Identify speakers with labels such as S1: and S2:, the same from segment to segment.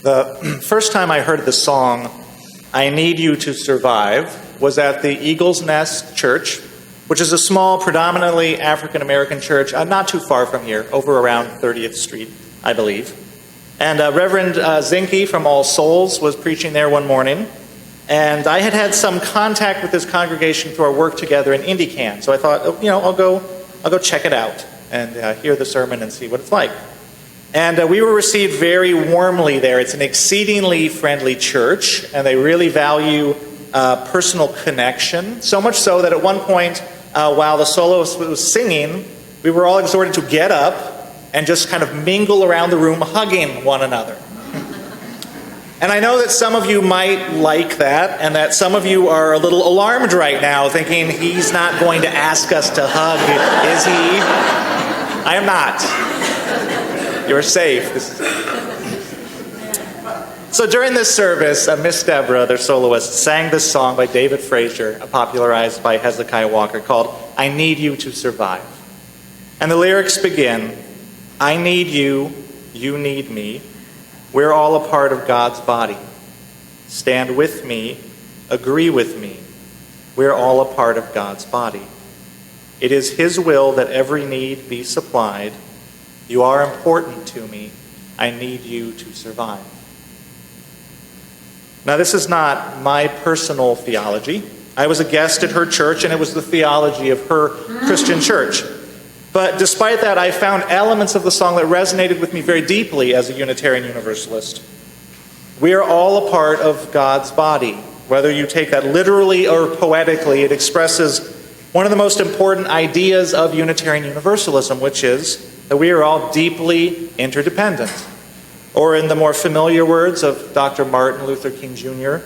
S1: The first time I heard the song, I Need You to Survive, was at the Eagle's Nest Church, which is a small, predominantly African-American church, not too far from here, over around 30th Street, I believe. And Reverend Zinke from All Souls was preaching there one morning, and I had had some contact with this congregation through our work together in Indy. So I thought, I'll go check it out and hear the sermon and see what it's like. And we were received very warmly there. It's an exceedingly friendly church, and they really value personal connection. So much so that at one point, while the soloist was singing, we were all exhorted to get up and just kind of mingle around the room, hugging one another. And I know that some of you might like that, and that some of you are a little alarmed right now, thinking, he's not going to ask us to hug, is he? I am not. You're safe. So during this service, Miss Deborah, their soloist, sang this song by David Frazier, popularized by Hezekiah Walker, called I Need You to Survive. And the lyrics begin, I need you, you need me. We're all a part of God's body. Stand with me, agree with me. We're all a part of God's body. It is His will that every need be supplied. You are important to me. I need you to survive. Now, this is not my personal theology. I was a guest at her church, and it was the theology of her Christian church. But despite that, I found elements of the song that resonated with me very deeply as a Unitarian Universalist. We are all a part of God's body. Whether you take that literally or poetically, it expresses one of the most important ideas of Unitarian Universalism, which is that we are all deeply interdependent. Or in the more familiar words of Dr. Martin Luther King Jr.,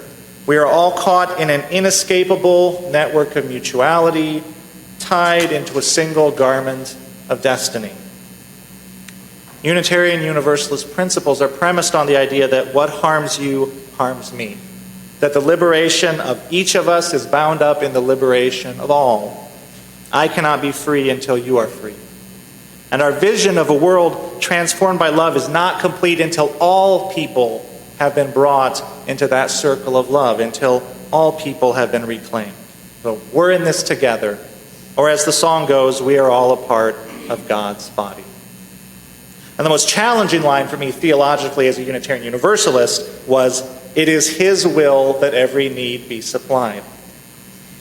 S1: we are all caught in an inescapable network of mutuality, tied into a single garment of destiny. Unitarian Universalist principles are premised on the idea that what harms you harms me. That the liberation of each of us is bound up in the liberation of all. I cannot be free until you are free. And our vision of a world transformed by love is not complete until all people have been brought into that circle of love, until all people have been reclaimed. So we're in this together. Or as the song goes, we are all a part of God's body. And the most challenging line for me theologically as a Unitarian Universalist was, it is His will that every need be supplied.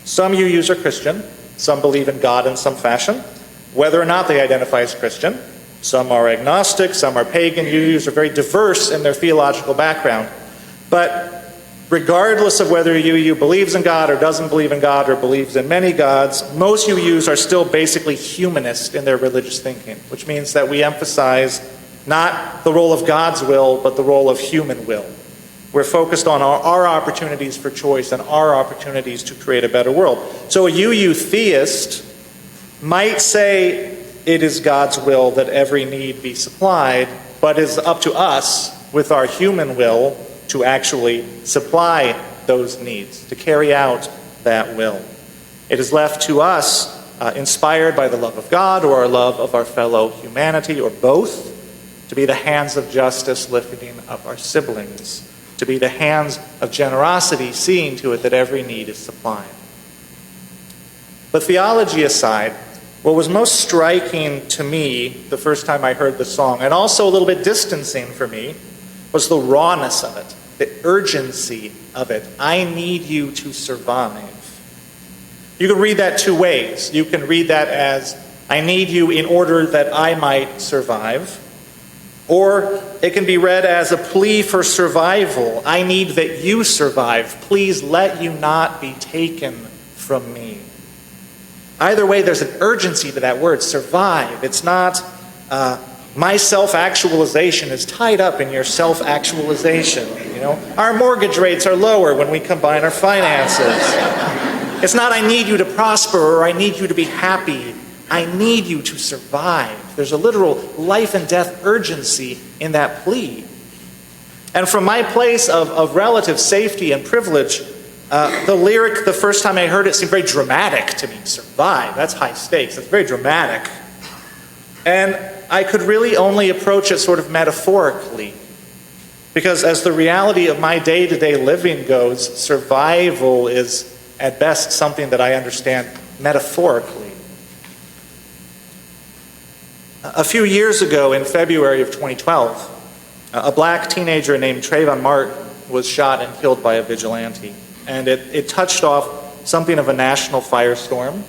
S1: Some UUs are Christian. Some believe in God in some fashion, whether or not they identify as Christian. Some are agnostic, some are pagan. UUs are very diverse in their theological background. But regardless of whether a UU believes in God or doesn't believe in God or believes in many gods, most UUs are still basically humanist in their religious thinking, which means that we emphasize not the role of God's will, but the role of human will. We're focused on our opportunities for choice and our opportunities to create a better world. So a UU theist might say it is God's will that every need be supplied, but it's up to us with our human will to actually supply those needs, to carry out that will. It is left to us, inspired by the love of God or our love of our fellow humanity, or both, to be the hands of justice lifting up our siblings, to be the hands of generosity seeing to it that every need is supplied. But theology aside, what was most striking to me the first time I heard the song, and also a little bit distancing for me, was the rawness of it, the urgency of it. I need you to survive. You can read that two ways. You can read that as, I need you in order that I might survive. Or it can be read as a plea for survival. I need that you survive. Please let you not be taken from me. Either way, there's an urgency to that word, survive. It's not my self-actualization is tied up in your self-actualization. Our mortgage rates are lower when we combine our finances. It's not I need you to prosper or I need you to be happy. I need you to survive. There's a literal life and death urgency in that plea. And from my place of relative safety and privilege, the lyric, the first time I heard it, seemed very dramatic to me. Survive, that's high stakes. That's very dramatic. And I could really only approach it sort of metaphorically. Because as the reality of my day-to-day living goes, survival is at best something that I understand metaphorically. A few years ago, in February of 2012, a black teenager named Trayvon Martin was shot and killed by a vigilante. And it touched off something of a national firestorm,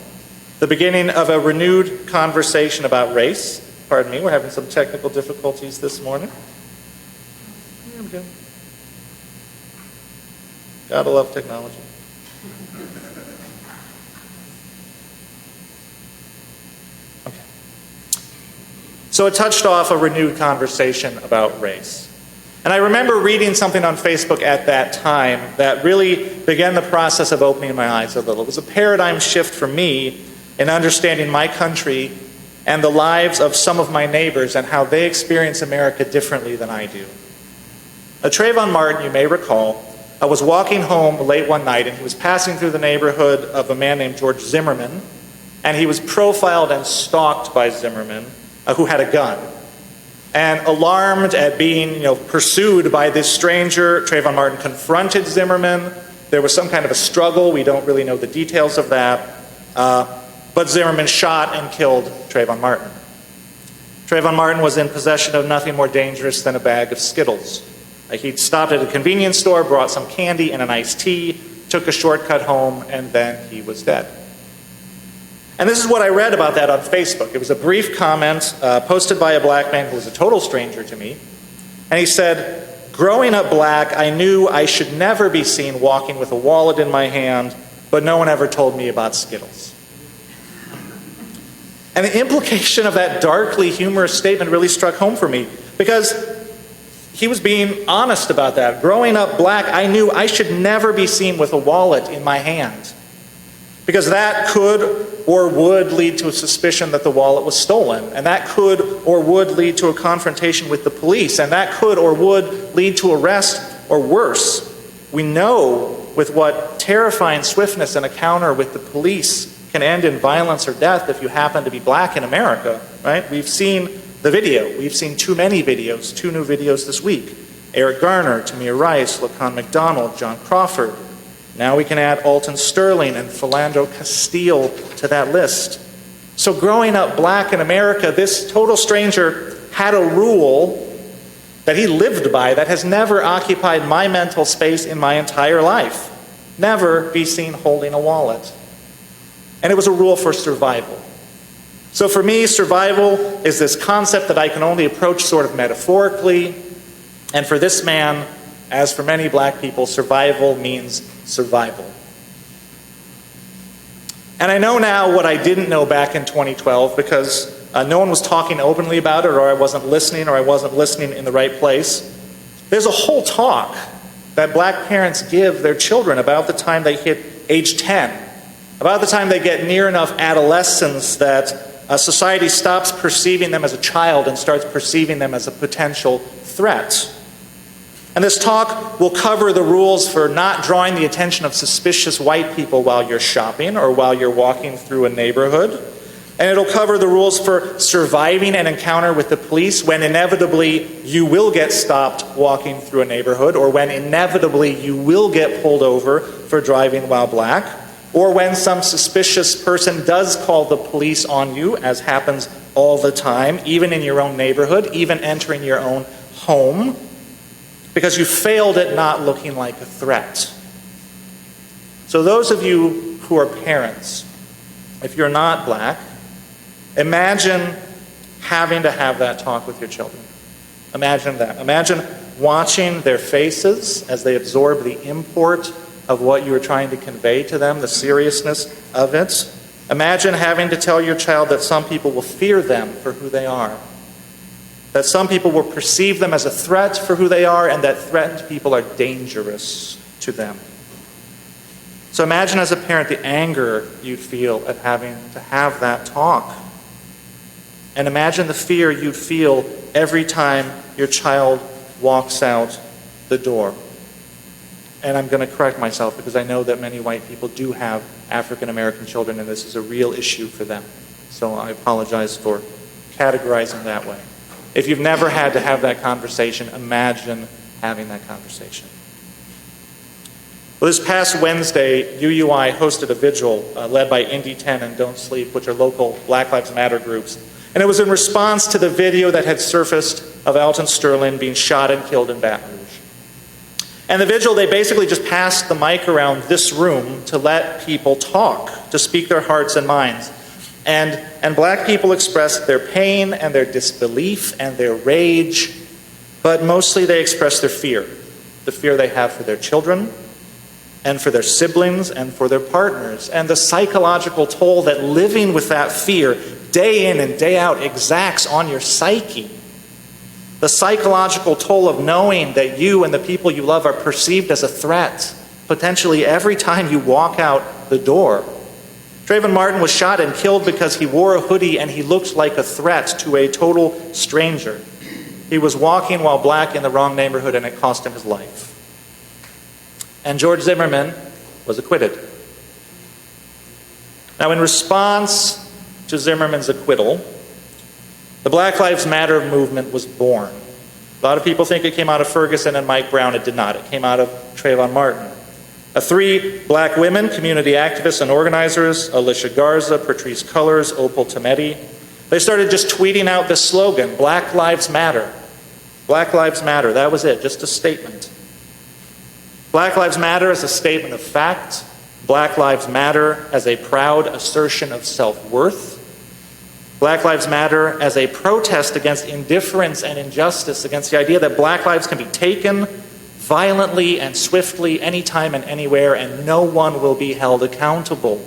S1: the beginning of a renewed conversation about race. Pardon me, we're having some technical difficulties this morning. Here we go. Gotta love technology. Okay. So it touched off a renewed conversation about race. And I remember reading something on Facebook at that time that really began the process of opening my eyes a little. It was a paradigm shift for me in understanding my country and the lives of some of my neighbors and how they experience America differently than I do. Trayvon Martin, you may recall, was walking home late one night, and he was passing through the neighborhood of a man named George Zimmerman, and he was profiled and stalked by Zimmerman, who had a gun. And alarmed at being pursued by this stranger, Trayvon Martin confronted Zimmerman. There was some kind of a struggle. We don't really know the details of that. But Zimmerman shot and killed Trayvon Martin. Trayvon Martin was in possession of nothing more dangerous than a bag of Skittles. He'd stopped at a convenience store, brought some candy and an iced tea, took a shortcut home, and then he was dead. And this is what I read about that on Facebook. It was a brief comment posted by a black man who was a total stranger to me. And he said, "Growing up black, I knew I should never be seen walking with a wallet in my hand, but no one ever told me about Skittles." And the implication of that darkly humorous statement really struck home for me, because he was being honest about that. Growing up black, I knew I should never be seen with a wallet in my hand, because that could or would lead to a suspicion that the wallet was stolen, and that could or would lead to a confrontation with the police, and that could or would lead to arrest, or worse. We know with what terrifying swiftness an encounter with the police can end in violence or death if you happen to be black in America, right? We've seen the video. We've seen too many videos, 2 new videos this week. Eric Garner, Tamir Rice, LaCon McDonald, John Crawford. Now we can add Alton Sterling and Philando Castile to that list. So growing up black in America, this total stranger had a rule that he lived by that has never occupied my mental space in my entire life. Never be seen holding a wallet. And it was a rule for survival. So for me, survival is this concept that I can only approach sort of metaphorically. And for this man, as for many black people, survival means survival. And I know now what I didn't know back in 2012 because no one was talking openly about it, or I wasn't listening in the right place. There's a whole talk that black parents give their children about the time they hit age 10, about the time they get near enough adolescence that society stops perceiving them as a child and starts perceiving them as a potential threat. And this talk will cover the rules for not drawing the attention of suspicious white people while you're shopping or while you're walking through a neighborhood. And it'll cover the rules for surviving an encounter with the police when inevitably you will get stopped walking through a neighborhood, or when inevitably you will get pulled over for driving while black, or when some suspicious person does call the police on you, as happens all the time, even in your own neighborhood, even entering your own home, because you failed at not looking like a threat. So those of you who are parents, if you're not black, imagine having to have that talk with your children. Imagine that. Imagine watching their faces as they absorb the import of what you are trying to convey to them, the seriousness of it. Imagine having to tell your child that some people will fear them for who they are, that some people will perceive them as a threat for who they are, and that threatened people are dangerous to them. So imagine as a parent the anger you'd feel at having to have that talk. And imagine the fear you'd feel every time your child walks out the door. And I'm going to correct myself because I know that many white people do have African American children, and this is a real issue for them. So I apologize for categorizing that way. If you've never had to have that conversation, imagine having that conversation. Well, this past Wednesday, UUI hosted a vigil led by Indy 10 and Don't Sleep, which are local Black Lives Matter groups. And it was in response to the video that had surfaced of Alton Sterling being shot and killed in Baton Rouge. And the vigil, they basically just passed the mic around this room to let people talk, to speak their hearts and minds. And black people expressed their pain and their disbelief and their rage, but mostly they expressed their fear, the fear they have for their children and for their siblings and for their partners, and the psychological toll that living with that fear day in and day out exacts on your psyche. The psychological toll of knowing that you and the people you love are perceived as a threat, potentially every time you walk out the door. Trayvon Martin was shot and killed because he wore a hoodie and he looked like a threat to a total stranger. He was walking while black in the wrong neighborhood and it cost him his life. And George Zimmerman was acquitted. Now, in response to Zimmerman's acquittal, the Black Lives Matter movement was born. A lot of people think it came out of Ferguson and Mike Brown. It did not. It came out of Trayvon Martin. 3 black women, community activists and organizers, Alicia Garza, Patrice Cullors, Opal Tometi, they started just tweeting out this slogan, Black Lives Matter. Black Lives Matter. That was it, just a statement. Black Lives Matter as a statement of fact. Black Lives Matter as a proud assertion of self-worth. Black Lives Matter as a protest against indifference and injustice, against the idea that black lives can be taken violently and swiftly anytime and anywhere, and no one will be held accountable.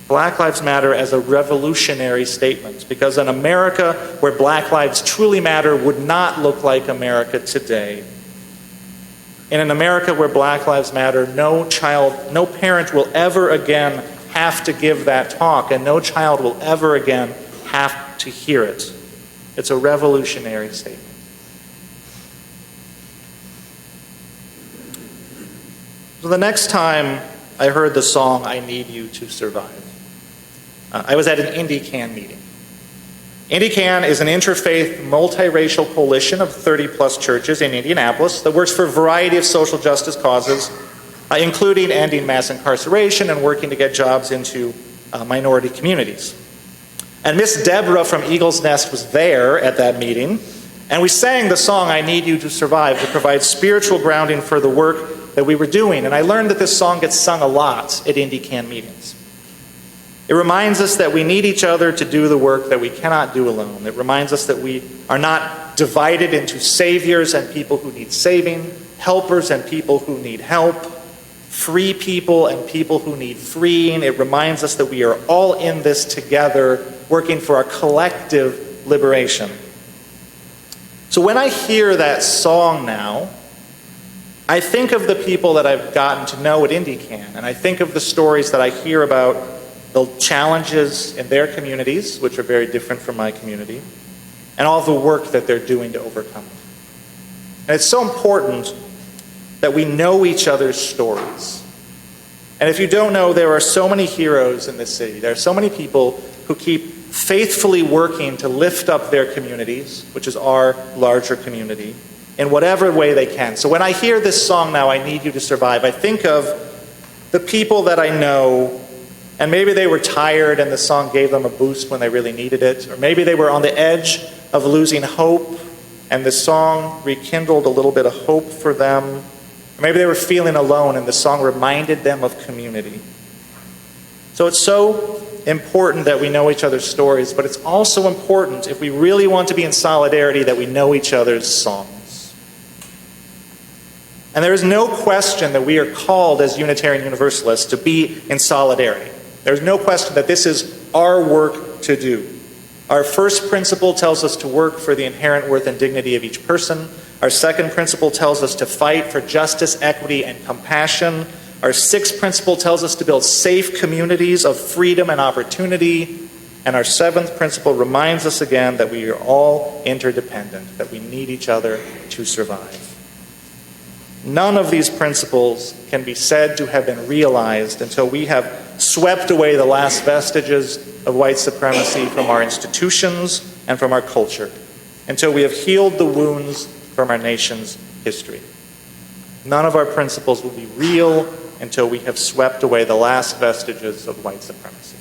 S1: Black Lives Matter as a revolutionary statement, because an America where black lives truly matter would not look like America today. In an America where black lives matter, no parent will ever again have to give that talk, and no child will ever again have to hear it. It's a revolutionary statement. So the next time I heard the song, I Need You to Survive, I was at an IndyCan meeting. IndyCan is an interfaith, multiracial coalition of 30-plus churches in Indianapolis that works for a variety of social justice causes, including ending mass incarceration and working to get jobs into minority communities. And Miss Deborah from Eagle's Nest was there at that meeting, and we sang the song, I Need You to Survive, to provide spiritual grounding for the work that we were doing. And I learned that this song gets sung a lot at IndyCan meetings. It reminds us that we need each other to do the work that we cannot do alone. It reminds us that we are not divided into saviors and people who need saving, helpers and people who need help, free people and people who need freeing. It reminds us that we are all in this together, working for our collective liberation. So when I hear that song now, I think of the people that I've gotten to know at IndyCan, and I think of the stories that I hear about the challenges in their communities, which are very different from my community, and all the work that they're doing to overcome it. And it's so important that we know each other's stories. And if you don't know, there are so many heroes in this city. There are so many people who keep faithfully working to lift up their communities, which is our larger community, in whatever way they can. So when I hear this song now, I Need You to Survive, I think of the people that I know, and maybe they were tired and the song gave them a boost when they really needed it, or maybe they were on the edge of losing hope and the song rekindled a little bit of hope for them, or maybe they were feeling alone and the song reminded them of community. So it's so important that we know each other's stories, but it's also important, if we really want to be in solidarity, that we know each other's songs. And there is no question that we are called as Unitarian Universalists to be in solidarity. There's no question that this is our work to do. Our first principle tells us to work for the inherent worth and dignity of each person. Our second principle tells us to fight for justice, equity, and compassion. Our sixth principle tells us to build safe communities of freedom and opportunity. And our seventh principle reminds us again that we are all interdependent, that we need each other to survive. None of these principles can be said to have been realized until we have swept away the last vestiges of white supremacy from our institutions and from our culture, until we have healed the wounds from our nation's history. None of our principles will be real until we have swept away the last vestiges of white supremacy.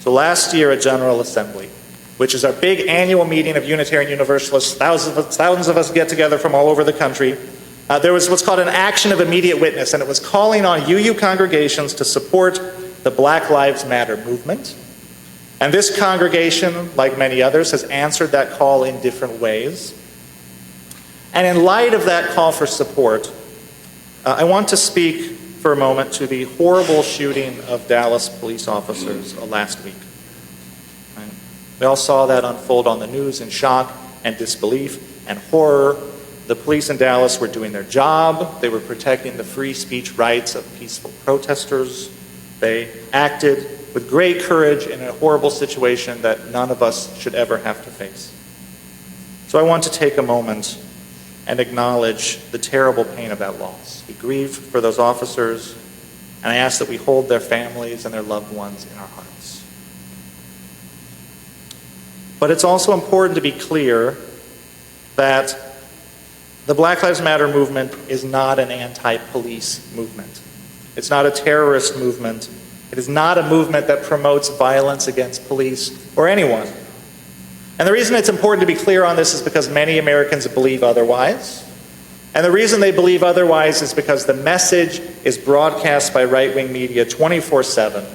S1: So last year at General Assembly, which is our big annual meeting of Unitarian Universalists, thousands of us get together from all over the country, there was what's called an action of immediate witness, and it was calling on UU congregations to support the Black Lives Matter movement. And this congregation, like many others, has answered that call in different ways. And in light of that call for support, I want to speak for a moment to the horrible shooting of Dallas police officers last week. We all saw that unfold on the news in shock and disbelief and horror. The police in Dallas were doing their job. They were protecting the free speech rights of peaceful protesters. They acted with great courage in a horrible situation that none of us should ever have to face. So I want to take a moment and acknowledge the terrible pain of that loss. We grieve for those officers, and I ask that we hold their families and their loved ones in our hearts. But it's also important to be clear that the Black Lives Matter movement is not an anti-police movement. It's not a terrorist movement. It is not a movement that promotes violence against police or anyone. And the reason it's important to be clear on this is because many Americans believe otherwise. And the reason they believe otherwise is because the message is broadcast by right-wing media 24/7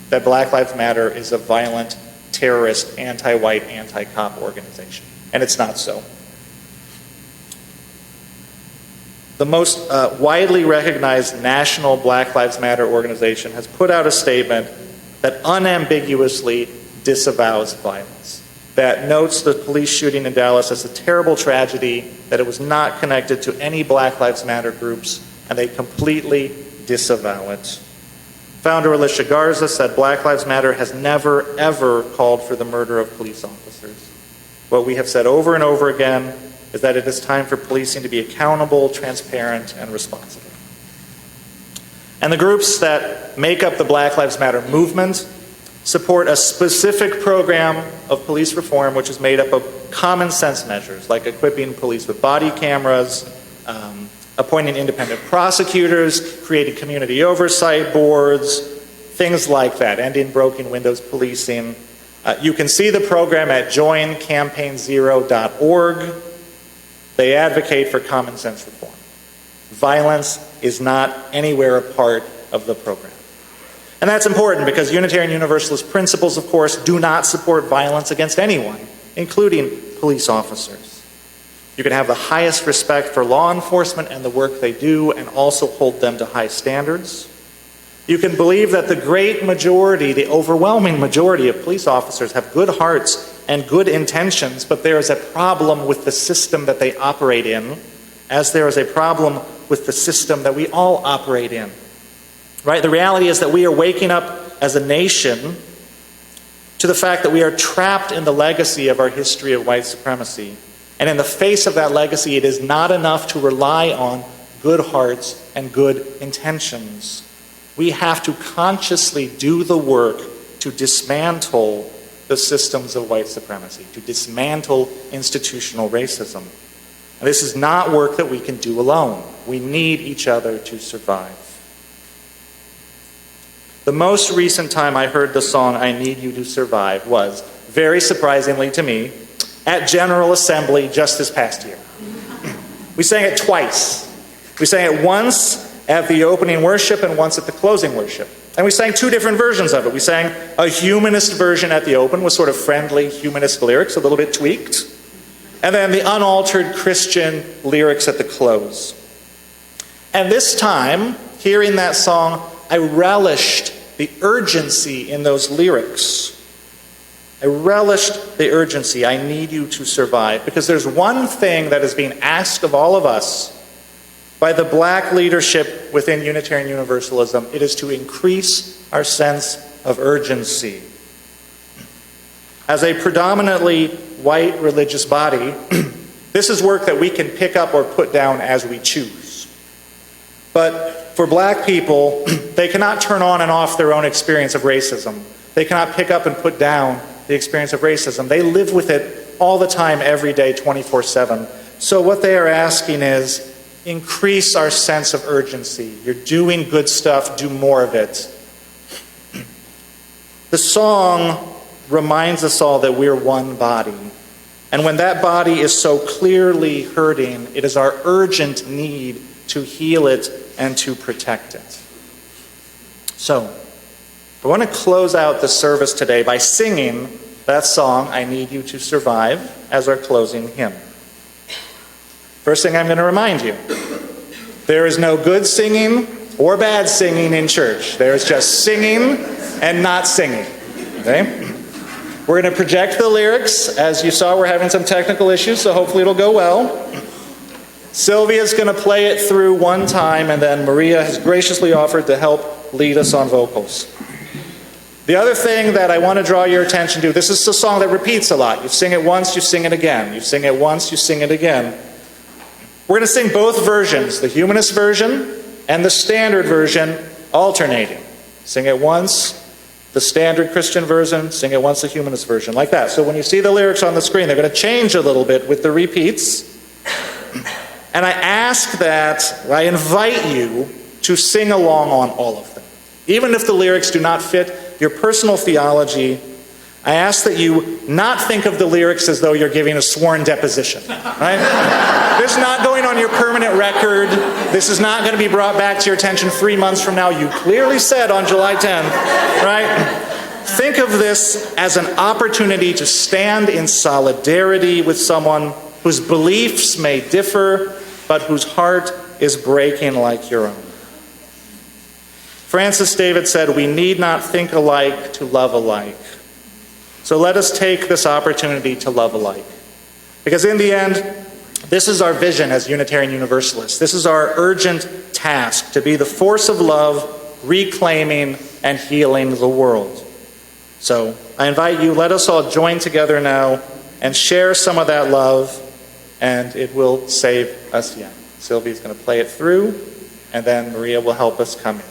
S1: that Black Lives Matter is a violent, terrorist, anti-white, anti-cop organization. And it's not so. The most widely recognized national Black Lives Matter organization has put out a statement that unambiguously disavows violence, that notes the police shooting in Dallas as a terrible tragedy, that it was not connected to any Black Lives Matter groups, and they completely disavow it. Founder Alicia Garza said Black Lives Matter has never, ever called for the murder of police officers. What we have said over and over again is that it is time for policing to be accountable, transparent, and responsible. And the groups that make up the Black Lives Matter movement support a specific program of police reform which is made up of common sense measures like equipping police with body cameras, appointing independent prosecutors, creating community oversight boards, things like that, ending broken windows policing. You can see the program at joincampaignzero.org. They advocate for common sense reform. Violence is not anywhere a part of the program. And that's important because Unitarian Universalist principles, of course, do not support violence against anyone, including police officers. You can have the highest respect for law enforcement and the work they do and also hold them to high standards. You can believe that the great majority, the overwhelming majority of police officers have good hearts and good intentions, but there is a problem with the system that they operate in, as there is a problem with the system that we all operate in. Right? The reality is that we are waking up as a nation to the fact that we are trapped in the legacy of our history of white supremacy. And in the face of that legacy, it is not enough to rely on good hearts and good intentions. We have to consciously do the work to dismantle the systems of white supremacy, to dismantle institutional racism. And this is not work that we can do alone. We need each other to survive. The most recent time I heard the song "I Need You to Survive" was, very surprisingly to me, at General Assembly just this past year. We sang it twice. We sang it once at the opening worship and once at the closing worship. And we sang two different versions of it. We sang a humanist version at the open with sort of friendly humanist lyrics, a little bit tweaked. And then the unaltered Christian lyrics at the close. And this time, hearing that song, I relished the urgency in those lyrics. I relished the urgency. I need you to survive. Because there's one thing that is being asked of all of us by the black leadership within Unitarian Universalism. It is to increase our sense of urgency. As a predominantly white religious body, this is work that we can pick up or put down as we choose. But for black people, they cannot turn on and off their own experience of racism. They cannot pick up and put down the experience of racism. They live with it all the time, every day, 24/7. So what they are asking is, increase our sense of urgency. You're doing good stuff, do more of it. The song reminds us all that we're one body. And when that body is so clearly hurting, it is our urgent need to heal it and to protect it. So, I want to close out the service today by singing that song, I Need You to Survive, as our closing hymn. First thing I'm going to remind you, there is no good singing or bad singing in church. There is just singing and not singing. Okay? We're going to project the lyrics. As you saw, we're having some technical issues, so hopefully it'll go well. Sylvia's going to play it through one time, and then Maria has graciously offered to help lead us on vocals. The other thing that I want to draw your attention to, this is a song that repeats a lot. You sing it once, you sing it again. You sing it once, you sing it again. We're going to sing both versions, the humanist version and the standard version, alternating. Sing it once, the standard Christian version, sing it once, the humanist version, like that. So when you see the lyrics on the screen, they're going to change a little bit with the repeats. And I invite you to sing along on all of them. Even if the lyrics do not fit your personal theology, I ask that you not think of the lyrics as though you're giving a sworn deposition. Right? This is not going on your permanent record. This is not going to be brought back to your attention 3 months from now. You clearly said on July 10th, right? Think of this as an opportunity to stand in solidarity with someone whose beliefs may differ, but whose heart is breaking like your own. Francis David said, we need not think alike to love alike. So let us take this opportunity to love alike. Because in the end, this is our vision as Unitarian Universalists. This is our urgent task, to be the force of love, reclaiming and healing the world. So I invite you, let us all join together now and share some of that love, and it will save us yet. Sylvia's going to play it through, and then Maria will help us come in.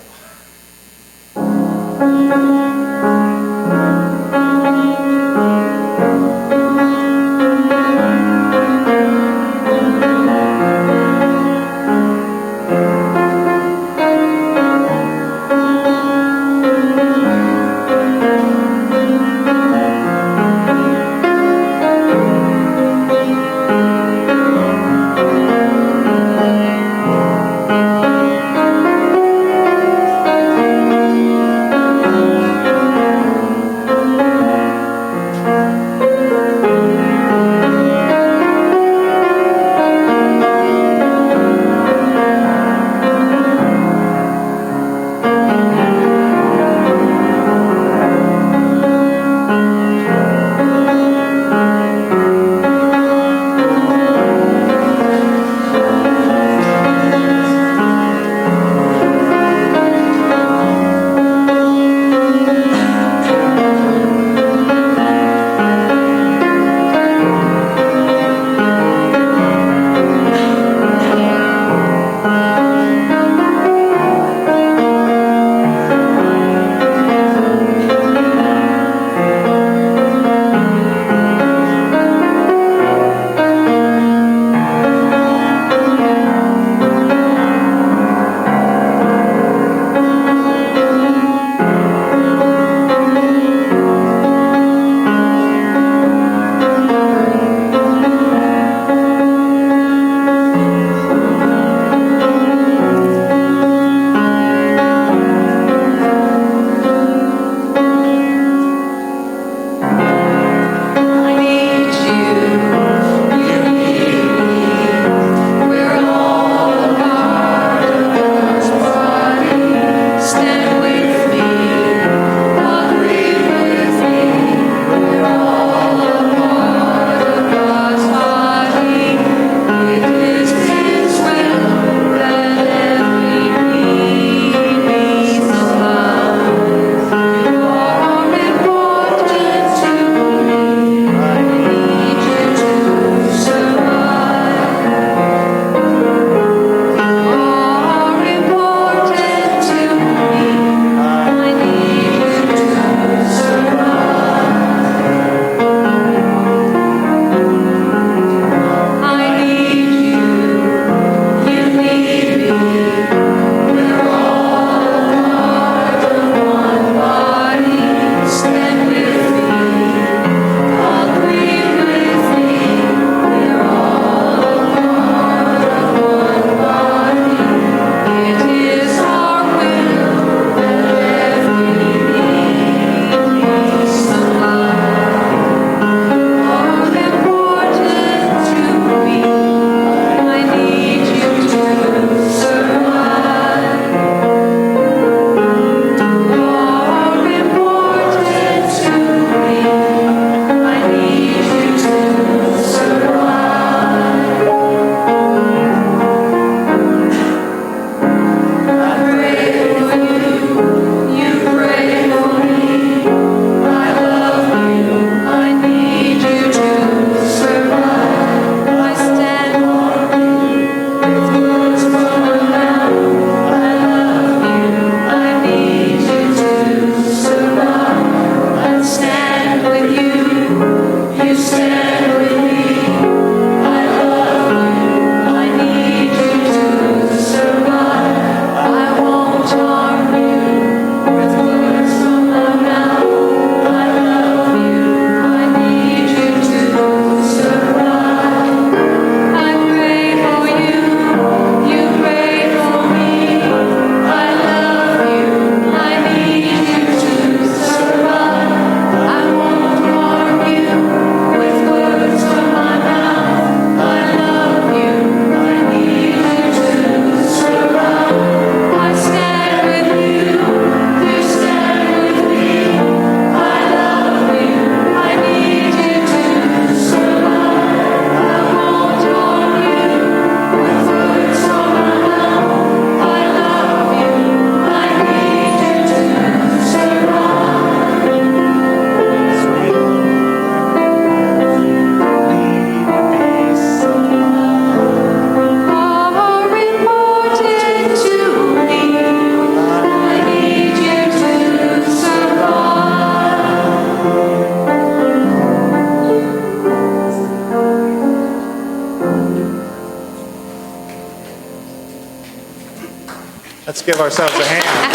S1: Let's give ourselves a hand.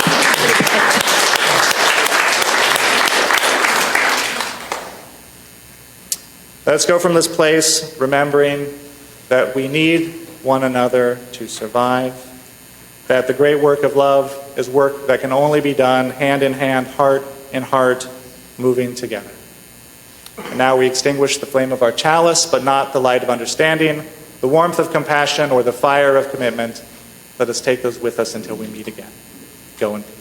S1: Let's go from this place remembering that we need one another to survive, that the great work of love is work that can only be done hand in hand, heart in heart, moving together. And now we extinguish the flame of our chalice, but not the light of understanding, the warmth of compassion, or the fire of commitment. Let us take those with us until we meet again. Go in peace.